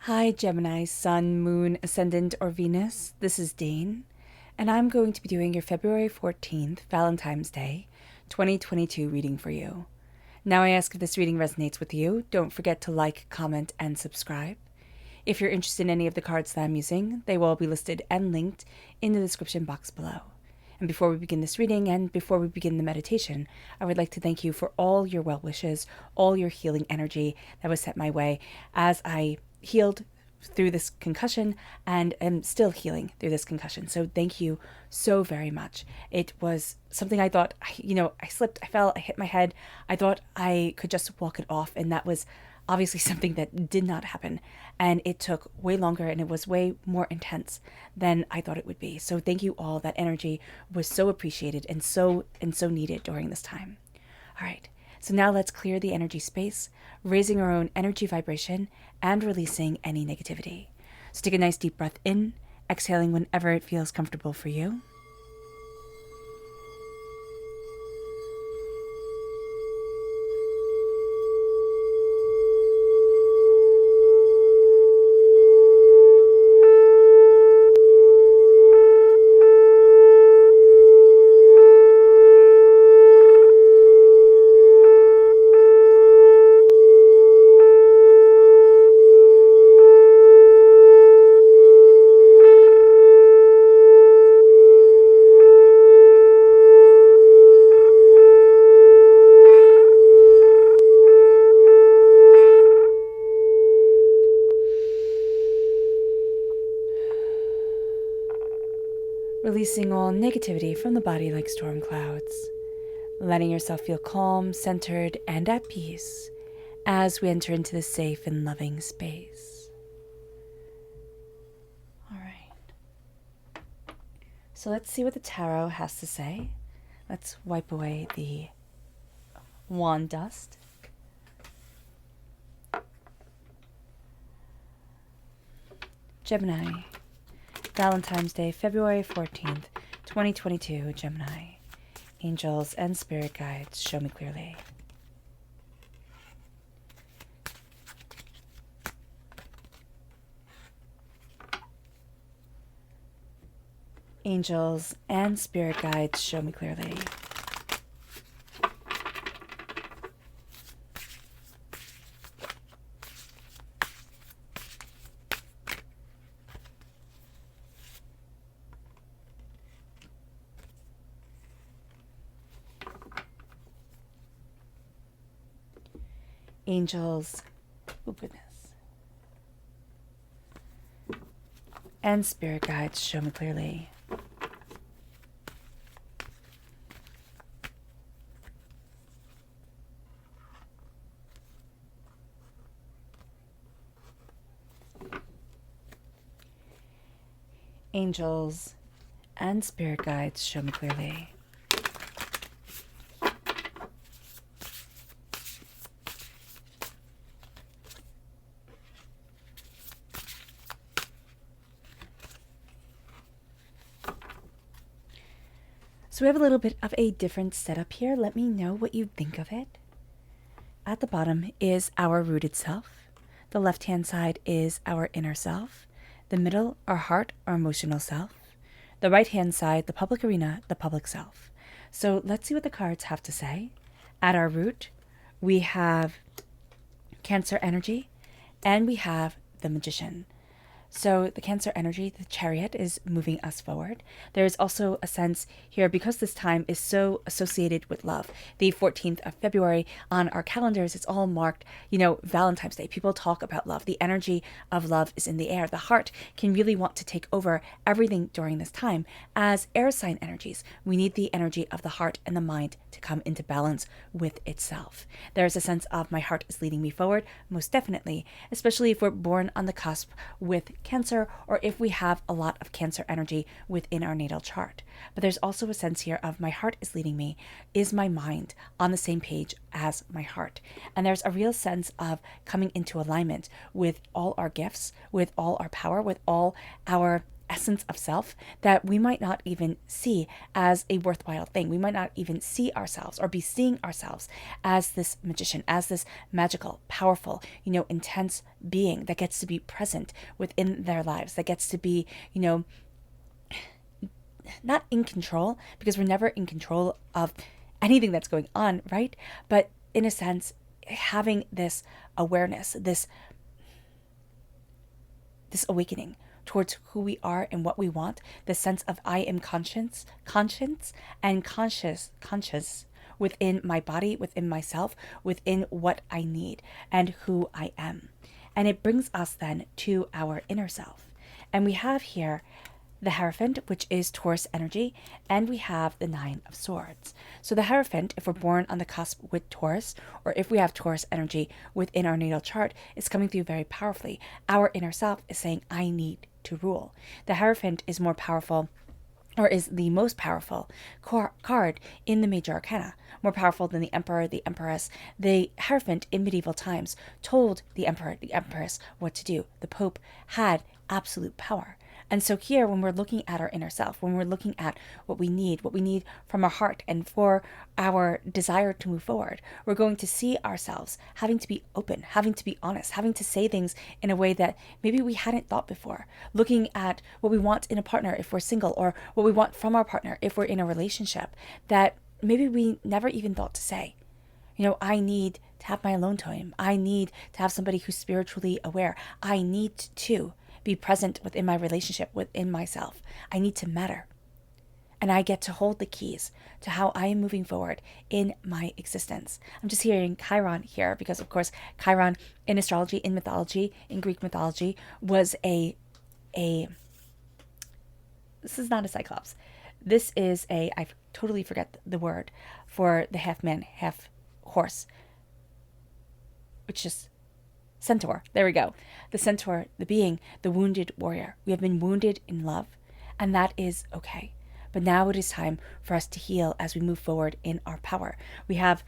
Hi, Gemini, Sun, Moon, Ascendant, or Venus. This is Dane, and I'm going to be doing your February 14th, Valentine's Day, 2022 reading for you. Now, I ask if this reading resonates with you. Don't forget to like, comment, and subscribe. If you're interested in any of the cards that I'm using, they will all be listed and linked in the description box below. And before we begin this reading and before we begin the meditation, I would like to thank you for all your well wishes, all your healing energy that was sent my way as I healed through this concussion and am still healing through this concussion. So thank you so very much. It was something I thought, I slipped, I fell, I hit my head. I thought I could just walk it off, and that was obviously something that did not happen. And it took way longer and it was way more intense than I thought it would be. So thank you all. That energy was so appreciated and so needed during this time. All right. So now let's clear the energy space, raising our own energy vibration and releasing any negativity. So take a nice deep breath in, exhaling whenever it feels comfortable for you. Releasing all negativity from the body like storm clouds, letting yourself feel calm, centered, and at peace as we enter into this safe and loving space. All right. So let's see what the tarot has to say. Let's wipe away the wand dust. Gemini. Valentine's Day, February 14th, 2022, Gemini. Angels and spirit guides, show me clearly. Angels and spirit guides, show me clearly. Angels, oh goodness, and spirit guides, show me clearly. Angels and spirit guides, show me clearly. So we have a little bit of a different setup here. Let me know what you think of it. At the bottom is our rooted self. The left-hand side is our inner self. The middle, our heart, our emotional self. The right-hand side, the public arena, the public self. So let's see what the cards have to say. At our root, we have Cancer energy, and we have the Magician. So the Cancer energy, the Chariot, is moving us forward. There is also a sense here, because this time is so associated with love. The 14th of February on our calendars, it's all marked, Valentine's Day. People talk about love. The energy of love is in the air. The heart can really want to take over everything during this time. As air sign energies, we need the energy of the heart and the mind to come into balance with itself. There is a sense of my heart is leading me forward, most definitely, especially if we're born on the cusp with Cancer, or if we have a lot of Cancer energy within our natal chart. But there's also a sense here of my heart is leading me. Is my mind on the same page as my heart? And there's a real sense of coming into alignment with all our gifts, with all our power, with all our essence of self that we might not even see as a worthwhile thing. We might not even see ourselves or be seeing ourselves as this magician, as this magical, powerful, intense being that gets to be present within their lives, that gets to be, not in control, because we're never in control of anything that's going on, right? But in a sense, having this awareness, this awakening towards who we are and what we want, the sense of I am conscious and conscious within my body, within myself, within what I need and who I am. And it brings us then to our inner self. And we have here the Hierophant, which is Taurus energy, and we have the Nine of Swords. So the Hierophant, if we're born on the cusp with Taurus, or if we have Taurus energy within our natal chart, is coming through very powerfully. Our inner self is saying, I need to rule. The Hierophant is more powerful, or is the most powerful card in the major arcana, more powerful than the Emperor, the Empress. The Hierophant in medieval times told the Emperor, the Empress what to do. The Pope had absolute power. And so here, when we're looking at our inner self, when we're looking at what we need from our heart and for our desire to move forward, we're going to see ourselves having to be open, having to be honest, having to say things in a way that maybe we hadn't thought before, looking at what we want in a partner if we're single, or what we want from our partner if we're in a relationship that maybe we never even thought to say. I need to have my alone time. I need to have somebody who's spiritually aware. I need to be present within my relationship, within myself. I need to matter. And I get to hold the keys to how I am moving forward in my existence. I'm just hearing Chiron here because, of course, Chiron in astrology, in mythology, in Greek mythology, was this is not a cyclops. This is I totally forget the word for the half man, half horse, which is centaur. There we go. The centaur, the being, the wounded warrior. We have been wounded in love, and that is okay. But now it is time for us to heal as we move forward in our power. We have,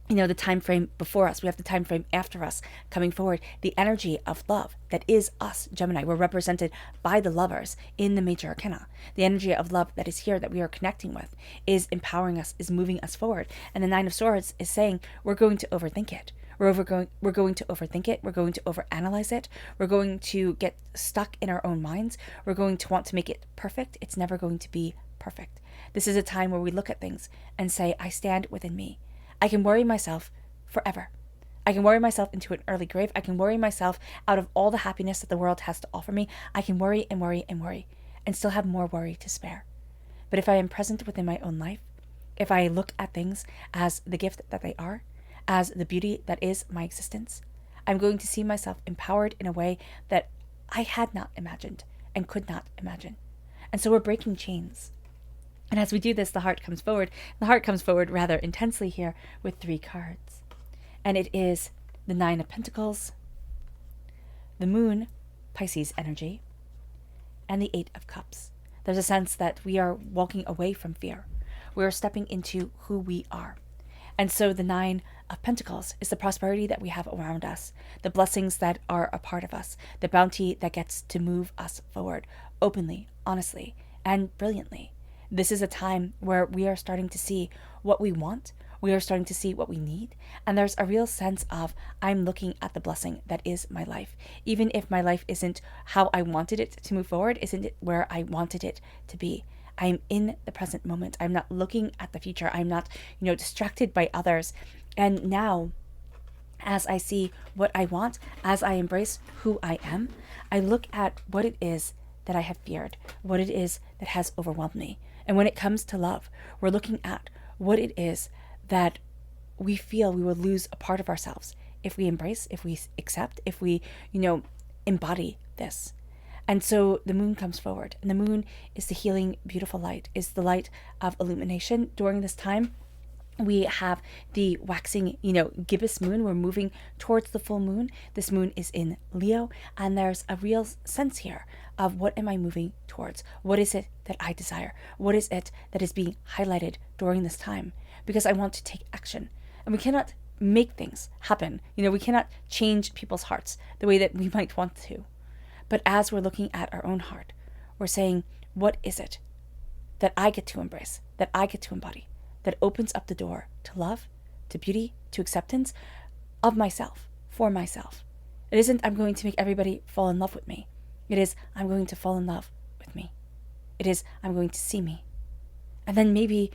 the time frame before us. We have the time frame after us coming forward. The energy of love that is us, Gemini. We're represented by the lovers in the major arcana. The energy of love that is here, that we are connecting with, is empowering us, is moving us forward. And the Nine of Swords is saying we're going to overthink it. We're going to overthink it. We're going to overanalyze it. We're going to get stuck in our own minds. We're going to want to make it perfect. It's never going to be perfect. This is a time where we look at things and say, I stand within me. I can worry myself forever. I can worry myself into an early grave. I can worry myself out of all the happiness that the world has to offer me. I can worry and worry and worry and still have more worry to spare. But if I am present within my own life, if I look at things as the gift that they are, as the beauty that is my existence, I'm going to see myself empowered in a way that I had not imagined and could not imagine. And so we're breaking chains. And as we do this, the heart comes forward. The heart comes forward rather intensely here with 3 cards. And it is the Nine of Pentacles, the Moon, Pisces energy, and the 8 of Cups. There's a sense that we are walking away from fear. We are stepping into who we are. And so the Nine of Pentacles is the prosperity that we have around us, the blessings that are a part of us, the bounty that gets to move us forward openly, honestly, and brilliantly. This is a time where we are starting to see what we want. We are starting to see what we need. And there's a real sense of I'm looking at the blessing that is my life. Even if my life isn't how I wanted it to move forward, isn't it where I wanted it to be. I'm in the present moment. I'm not looking at the future. I'm not, distracted by others. And now, as I see what I want, as I embrace who I am, I look at what it is that I have feared, what it is that has overwhelmed me. And when it comes to love, we're looking at what it is that we feel we will lose a part of ourselves if we embrace, if we accept, if we, embody this. And so the moon comes forward, and the moon is the healing, beautiful light, is the light of illumination. During this time, we have the waxing, gibbous moon. We're moving towards the full moon. This moon is in Leo, and there's a real sense here of what am I moving towards? What is it that I desire? What is it that is being highlighted during this time? Because I want to take action, and we cannot make things happen. We cannot change people's hearts the way that we might want to. But as we're looking at our own heart, we're saying, what is it that I get to embrace, that I get to embody, that opens up the door to love, to beauty, to acceptance of myself, for myself. It isn't I'm going to make everybody fall in love with me. It is I'm going to fall in love with me. It is I'm going to see me. And then maybe,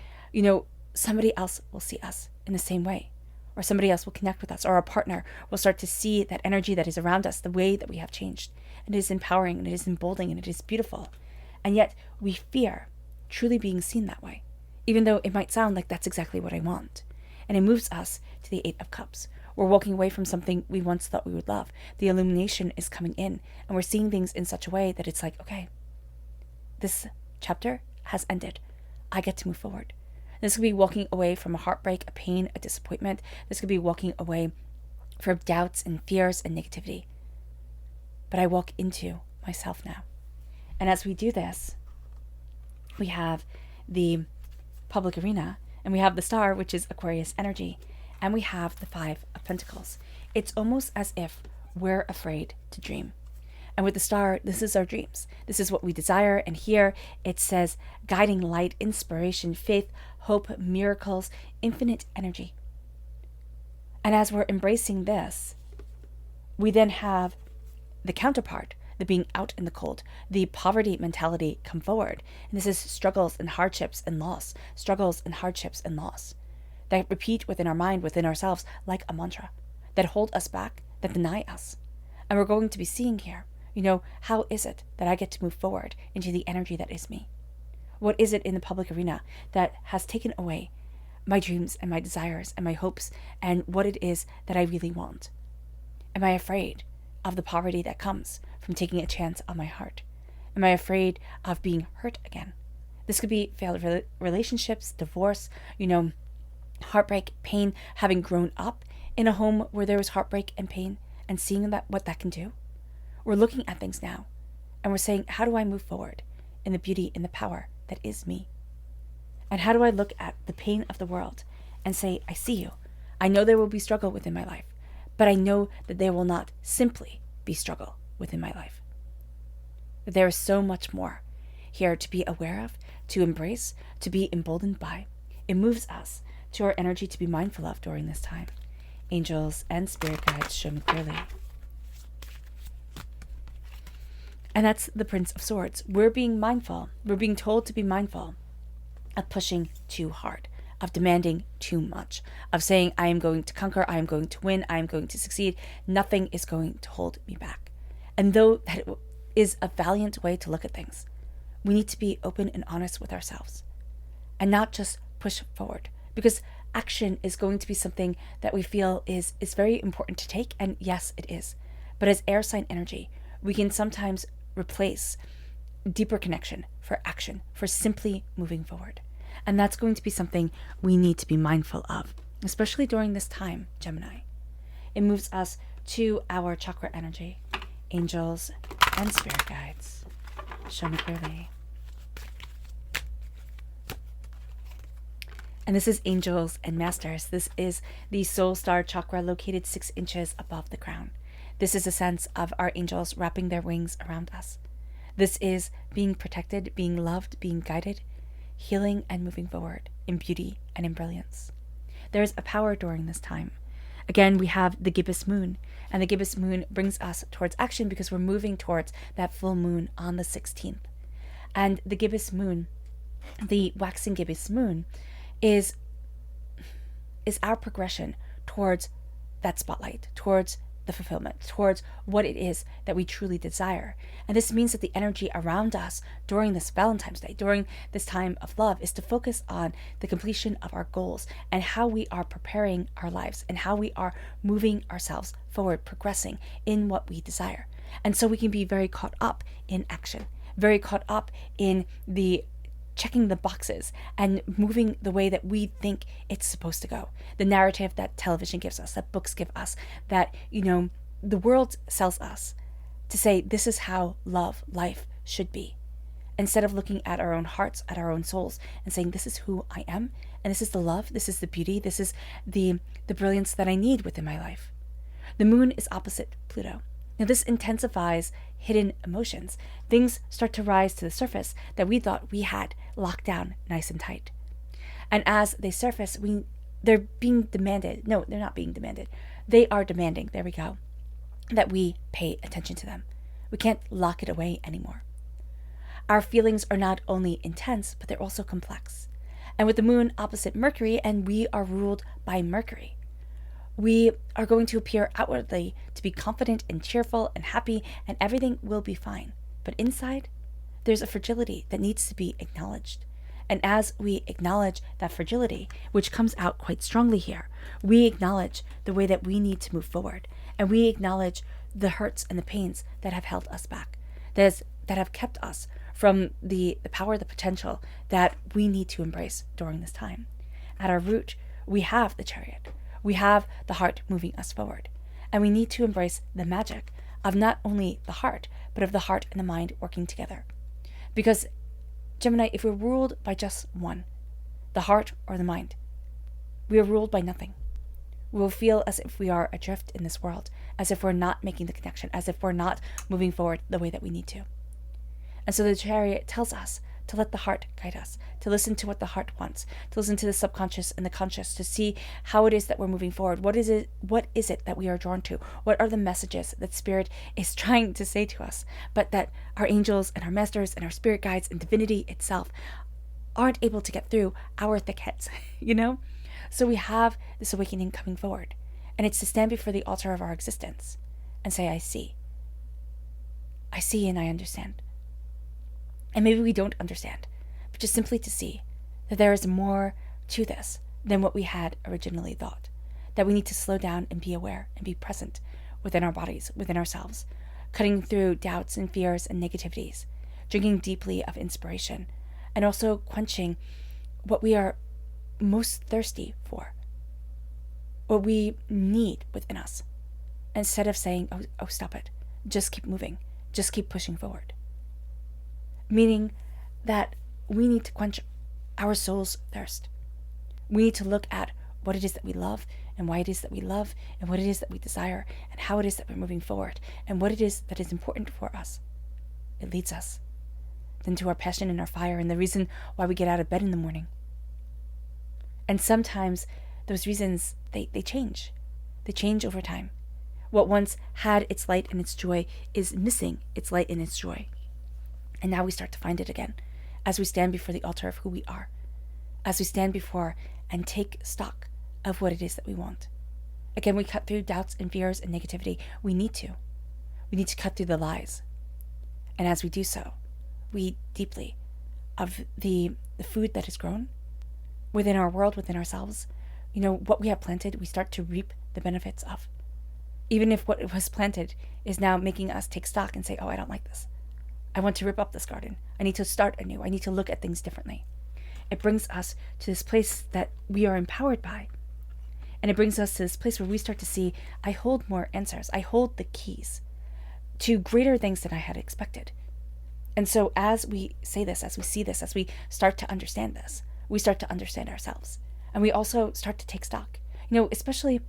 somebody else will see us in the same way, or somebody else will connect with us, or our partner will start to see that energy that is around us, the way that we have changed. And it is empowering, and it is emboldening, and it is beautiful. And yet we fear truly being seen that way, even though it might sound like that's exactly what I want. And it moves us to the 8 of Cups. We're walking away from something we once thought we would love. The illumination is coming in, and we're seeing things in such a way that it's like, okay, this chapter has ended. I get to move forward. This could be walking away from a heartbreak, a pain, a disappointment. This could be walking away from doubts and fears and negativity. But I walk into myself now. And as we do this, we have the public arena, and we have the star, which is Aquarius energy, and we have the 5 of Pentacles. It's almost as if we're afraid to dream. And with the star, this is our dreams. This is what we desire. And here it says guiding light, inspiration, faith, hope, miracles, infinite energy. And as we're embracing this, we then have the counterpart, the being out in the cold, the poverty mentality come forward. And this is struggles and hardships and loss, struggles and hardships and loss that repeat within our mind, within ourselves, like a mantra, that hold us back, that deny us. And we're going to be seeing here, how is it that I get to move forward into the energy that is me? What is it in the public arena that has taken away my dreams and my desires and my hopes and what it is that I really want? Am I afraid of the poverty that comes from taking a chance on my heart? Am I afraid of being hurt again? This could be failed relationships, divorce, heartbreak, pain, having grown up in a home where there was heartbreak and pain and seeing what that can do. We're looking at things now and we're saying, how do I move forward in the beauty and the power that is me? And how do I look at the pain of the world and say, I see you. I know there will be struggle within my life, but I know that there will not simply be struggle within my life. That there is so much more here to be aware of, to embrace, to be emboldened by. It moves us to our energy to be mindful of during this time. Angels and spirit guides show me clearly. And that's the Prince of Swords. We're being mindful. We're being told to be mindful of pushing too hard, of demanding too much, of saying, I am going to conquer, I am going to win, I am going to succeed. Nothing is going to hold me back. And though that is a valiant way to look at things, we need to be open and honest with ourselves and not just push forward, because action is going to be something that we feel is very important to take. And yes, it is. But as air sign energy, we can sometimes replace deeper connection for action, for simply moving forward. And that's going to be something we need to be mindful of, especially during this time, Gemini. It moves us to our chakra energy. Angels and spirit guides show me clearly. And this is Angels and Masters. This is the soul star chakra located 6 inches above the crown. This is a sense of our angels wrapping their wings around us. This is being protected, being loved, being guided, healing and moving forward in beauty and in brilliance. There is a power during this time. Again, we have the gibbous moon, and the gibbous moon brings us towards action because we're moving towards that full moon on the 16th. And the gibbous moon, the waxing gibbous moon, is our progression towards that spotlight, towards the fulfillment, towards what it is that we truly desire. And this means that the energy around us during this Valentine's Day, during this time of love, is to focus on the completion of our goals and how we are preparing our lives and how we are moving ourselves forward, progressing in what we desire. And so we can be very caught up in action, very caught up in the checking the boxes and moving the way that we think it's supposed to go. The narrative that television gives us, that books give us, that, the world sells us to say this is how love, life should be. Instead of looking at our own hearts, at our own souls, and saying this is who I am, and this is the love, this is the beauty, this is the brilliance that I need within my life. The moon is opposite Pluto. Now, this intensifies hidden emotions. Things start to rise to the surface that we thought we had locked down nice and tight. And as they surface, they're being demanded. No, they're not being demanded. They are demanding, there we go, that we pay attention to them. We can't lock it away anymore. Our feelings are not only intense, but they're also complex. And with the moon opposite Mercury, and we are ruled by Mercury, we are going to appear outwardly to be confident and cheerful and happy, and everything will be fine. But inside, there's a fragility that needs to be acknowledged. And as we acknowledge that fragility, which comes out quite strongly here, we acknowledge the way that we need to move forward. And we acknowledge the hurts and the pains that have held us back, that have kept us from the power, the potential that we need to embrace during this time. At our root, we have the Chariot. We have the heart moving us forward. And we need to embrace the magic of not only the heart, but of the heart and the mind working together. Because, Gemini, if we're ruled by just one, the heart or the mind, we are ruled by nothing. We will feel as if we are adrift in this world, as if we're not making the connection, as if we're not moving forward the way that we need to. And so the Chariot tells us to let the heart guide us, to listen to what the heart wants, to listen to the subconscious and the conscious, to see how it is that we're moving forward. What is it that we are drawn to? What are the messages that Spirit is trying to say to us, but that our angels and our masters and our spirit guides and divinity itself aren't able to get through our thick heads, So we have this awakening coming forward, and it's to stand before the altar of our existence and say, I see and I understand. And maybe we don't understand, but just simply to see that there is more to this than what we had originally thought, that we need to slow down and be aware and be present within our bodies, within ourselves, cutting through doubts and fears and negativities, drinking deeply of inspiration, and also quenching what we are most thirsty for, what we need within us, instead of saying, oh, stop it, just keep moving, just keep pushing forward. Meaning that we need to quench our soul's thirst. We need to look at what it is that we love and why it is that we love and what it is that we desire and how it is that we're moving forward and what it is that is important for us. It leads us then to our passion and our fire and the reason why we get out of bed in the morning. And sometimes those reasons, they change. They change over time. What once had its light and its joy is missing its light and its joy. And now we start to find it again as we stand before the altar of who we are, as we stand before and take stock of what it is that we want. Again, we cut through doubts and fears and negativity. We need to cut through the lies. And as we do so, we eat deeply of the food that is grown within our world, within ourselves. What we have planted, we start to reap the benefits of. Even if what was planted is now making us take stock and say, oh, I don't like this. I want to rip up this garden. I need to start anew. I need to look at things differently. It brings us to this place that we are empowered by. And it brings us to this place where we start to see, I hold more answers. I hold the keys to greater things than I had expected. And so as we say this, as we see this, as we start to understand this, we start to understand ourselves. And we also start to take stock. Especially,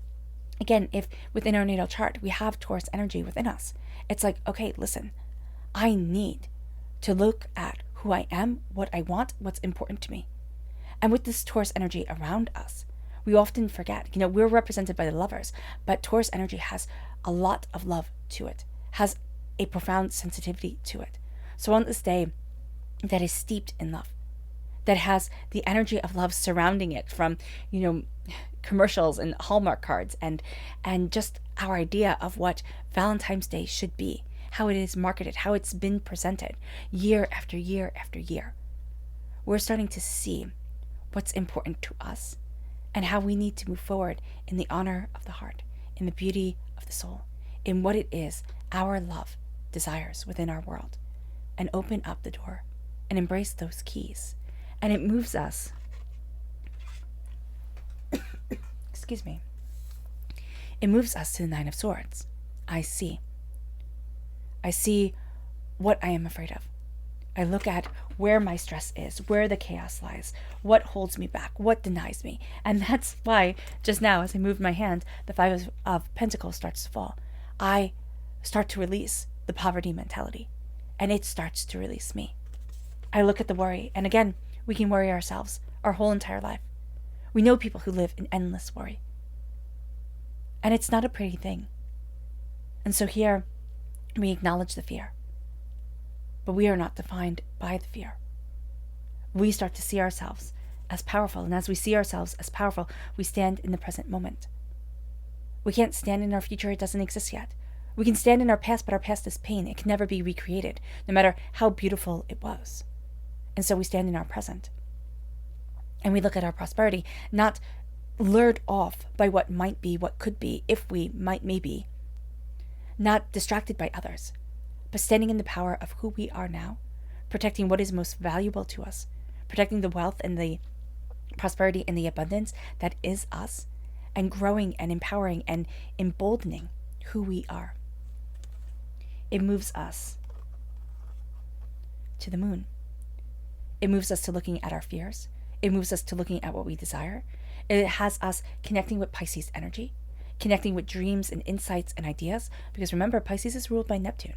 again, if within our natal chart, we have Taurus energy within us. It's like, okay, listen, I need to look at who I am, what I want, what's important to me. And with this Taurus energy around us, we often forget, we're represented by the lovers, but Taurus energy has a lot of love to it, has a profound sensitivity to it. So on this day that is steeped in love, that has the energy of love surrounding it from, commercials and Hallmark cards and just our idea of what Valentine's Day should be, how it is marketed, how it's been presented year after year after year. We're starting to see what's important to us and how we need to move forward in the honor of the heart, in the beauty of the soul, in what it is our love desires within our world, and open up the door and embrace those keys. And it moves us, excuse me, it moves us to the Nine of Swords. I see what I am afraid of. I look at where my stress is, where the chaos lies, what holds me back, what denies me. And that's why just now, as I moved my hand, the Five of Pentacles starts to fall. I start to release the poverty mentality, and it starts to release me. I look at the worry, and again, we can worry ourselves our whole entire life. We know people who live in endless worry, and it's not a pretty thing. And so here, we acknowledge the fear, but we are not defined by the fear. We start to see ourselves as powerful, and as we see ourselves as powerful, we stand in the present moment. We can't stand in our future, it doesn't exist yet. We can stand in our past, but our past is pain. It can never be recreated, no matter how beautiful it was. And so we stand in our present. And we look at our prosperity, not lured off by what might be, what could be, if we might maybe, not distracted by others, but standing in the power of who we are now, protecting what is most valuable to us, protecting the wealth and the prosperity and the abundance that is us, and growing and empowering and emboldening who we are. It moves us to the moon. It moves us to looking at our fears. It moves us to looking at what we desire. It has us connecting with Pisces energy, connecting with dreams and insights and ideas, because remember, Pisces is ruled by Neptune.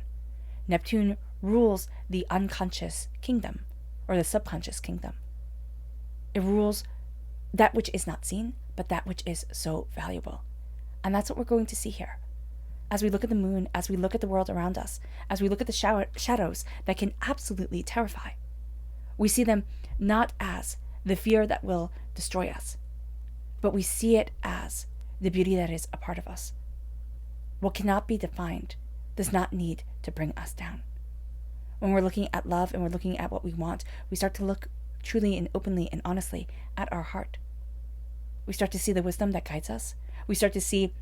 Neptune rules the unconscious kingdom, or the subconscious kingdom. It rules that which is not seen, but that which is so valuable. And that's what we're going to see here. As we look at the moon, as we look at the world around us, as we look at the shadows that can absolutely terrify, we see them not as the fear that will destroy us, but we see it as the beauty that is a part of us. What cannot be defined does not need to bring us down. When we're looking at love and we're looking at what we want, we start to look truly and openly and honestly at our heart. We start to see the wisdom that guides us. We start to see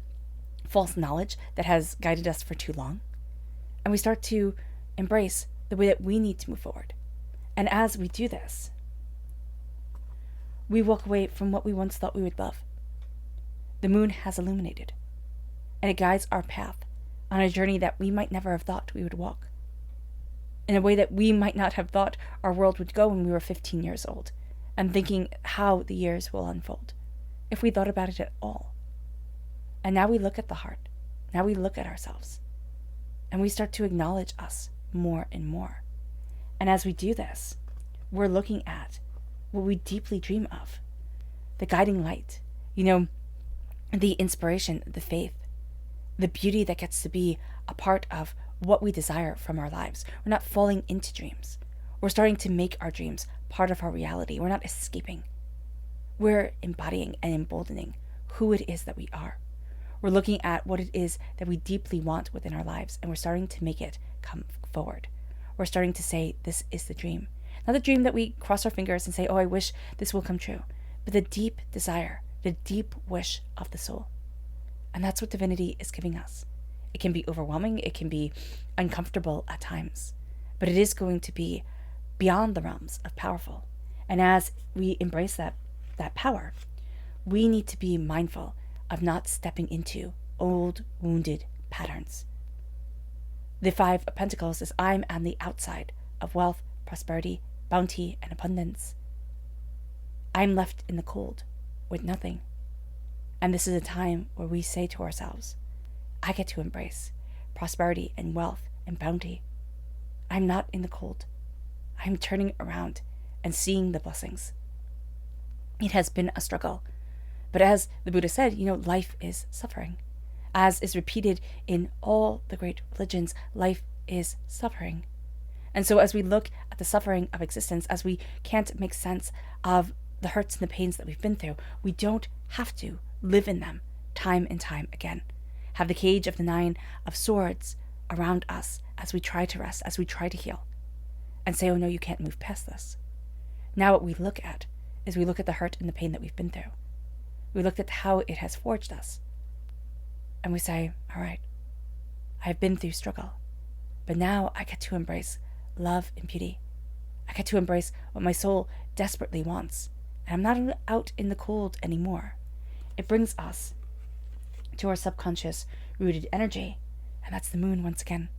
false knowledge that has guided us for too long. And we start to embrace the way that we need to move forward. And as we do this, we walk away from what we once thought we would love. The moon has illuminated, and it guides our path on a journey that we might never have thought we would walk, in a way that we might not have thought our world would go when we were 15 years old, and thinking how the years will unfold, if we thought about it at all. And now we look at the heart. Now we look at ourselves, and we start to acknowledge us more and more. And as we do this, we're looking at what we deeply dream of, the guiding light, the inspiration, the faith, the beauty that gets to be a part of what we desire from our lives. We're not falling into dreams. We're starting to make our dreams part of our reality. We're not escaping. We're embodying and emboldening who it is that we are. We're looking at what it is that we deeply want within our lives, and we're starting to make it come forward. We're starting to say, this is the dream. Not the dream that we cross our fingers and say, oh, I wish this will come true, but the deep desire, the deep wish of the soul. And that's what divinity is giving us. It can be overwhelming, it can be uncomfortable at times, but it is going to be beyond the realms of powerful. And as we embrace that power, we need to be mindful of not stepping into old, wounded patterns. The Five of Pentacles is I'm on the outside of wealth, prosperity, bounty, and abundance. I'm left in the cold with nothing. And this is a time where we say to ourselves, I get to embrace prosperity and wealth and bounty. I'm not in the cold. I'm turning around and seeing the blessings. It has been a struggle. But as the Buddha said, life is suffering. As is repeated in all the great religions, life is suffering. And so as we look at the suffering of existence, as we can't make sense of the hurts and the pains that we've been through, we don't have to live in them time and time again. Have the cage of the Nine of Swords around us as we try to rest, as we try to heal, and say, oh no, you can't move past this. Now what we look at is we look at the hurt and the pain that we've been through. We looked at how it has forged us. And we say, all right, I've been through struggle, but now I get to embrace love and beauty. I get to embrace what my soul desperately wants. And I'm not out in the cold anymore. It brings us to our subconscious rooted energy. And that's the moon once again,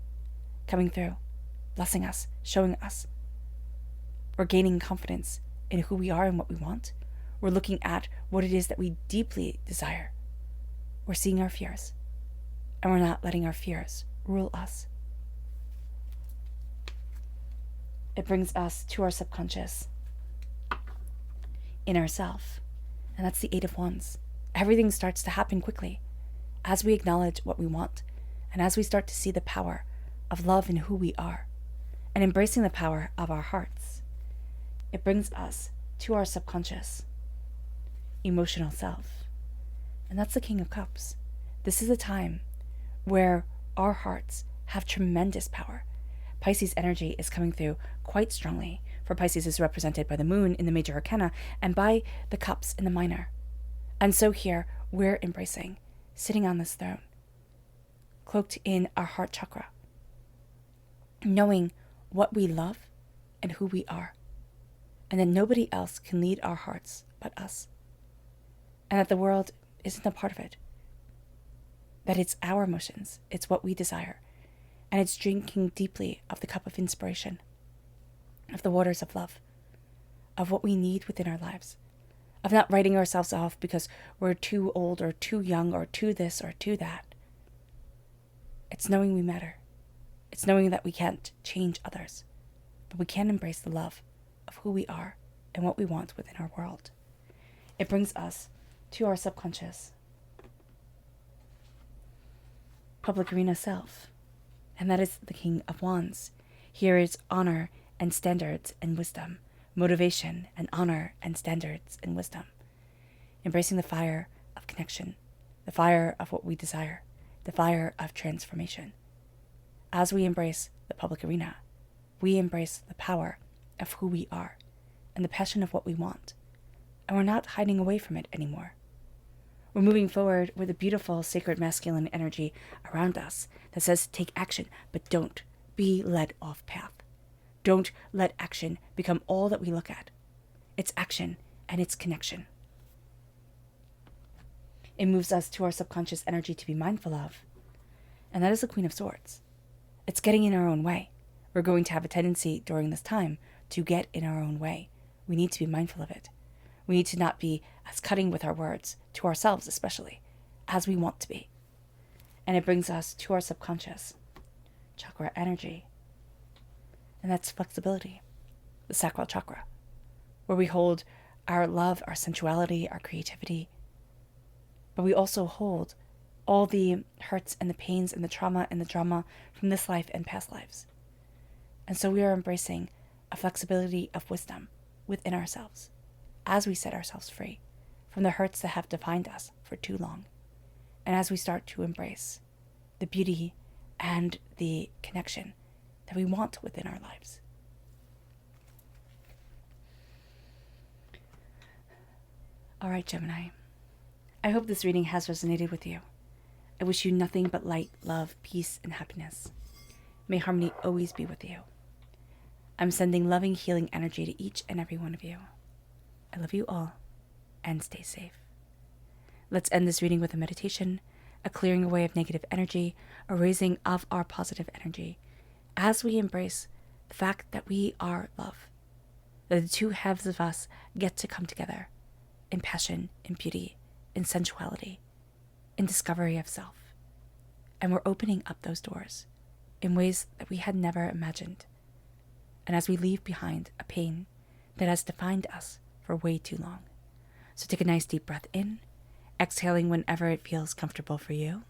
coming through, blessing us, showing us. We're gaining confidence in who we are and what we want. We're looking at what it is that we deeply desire. We're seeing our fears, and we're not letting our fears rule us. It brings us to our subconscious, in ourself, and that's the Eight of Wands. Everything starts to happen quickly as we acknowledge what we want, and as we start to see the power of love in who we are, and embracing the power of our hearts. It brings us to our subconscious, emotional self, and that's the King of Cups. This is a time where our hearts have tremendous power. Pisces energy is coming through quite strongly, for Pisces is represented by the moon in the major arcana and by the cups in the minor. And so here we're embracing, sitting on this throne, cloaked in our heart chakra, knowing what we love and who we are, and that nobody else can lead our hearts but us, and that the world isn't a part of it, that it's our emotions, it's what we desire, and it's drinking deeply of the cup of inspiration, of the waters of love, of what we need within our lives, of not writing ourselves off because we're too old or too young or too this or too that. It's knowing we matter. It's knowing that we can't change others, but we can embrace the love of who we are and what we want within our world. It brings us to our subconscious, public arena self, and that is the King of Wands. Here is honor and standards and wisdom, motivation and honor and standards and wisdom, embracing the fire of connection, the fire of what we desire, the fire of transformation. As we embrace the public arena, we embrace the power of who we are and the passion of what we want, and we're not hiding away from it anymore. We're moving forward with a beautiful sacred masculine energy around us that says take action, but don't be led off path. Don't let action become all that we look at. It's action and it's connection. It moves us to our subconscious energy to be mindful of, and that is the Queen of Swords. It's getting in our own way. We're going to have a tendency during this time to get in our own way. We need to be mindful of it. We need to not be as cutting with our words, to ourselves especially, as we want to be. And it brings us to our subconscious chakra energy. And that's flexibility, the sacral chakra, where we hold our love, our sensuality, our creativity, but we also hold all the hurts and the pains and the trauma and the drama from this life and past lives. And so we are embracing a flexibility of wisdom within ourselves as we set ourselves free from the hurts that have defined us for too long, and as we start to embrace the beauty and the connection that we want within our lives. All right, Gemini. I hope this reading has resonated with you. I wish you nothing but light, love, peace, and happiness. May harmony always be with you. I'm sending loving, healing energy to each and every one of you. I love you all, and stay safe. Let's end this reading with a meditation, a clearing away of negative energy, a raising of our positive energy, as we embrace the fact that we are love, that the two halves of us get to come together in passion, in beauty, in sensuality, in discovery of self. And we're opening up those doors in ways that we had never imagined. And as we leave behind a pain that has defined us for way too long. So take a nice deep breath in, exhaling whenever it feels comfortable for you.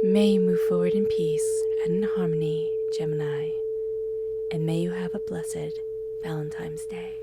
May you move forward in peace and in harmony, Gemini, and may you have a blessed Valentine's Day.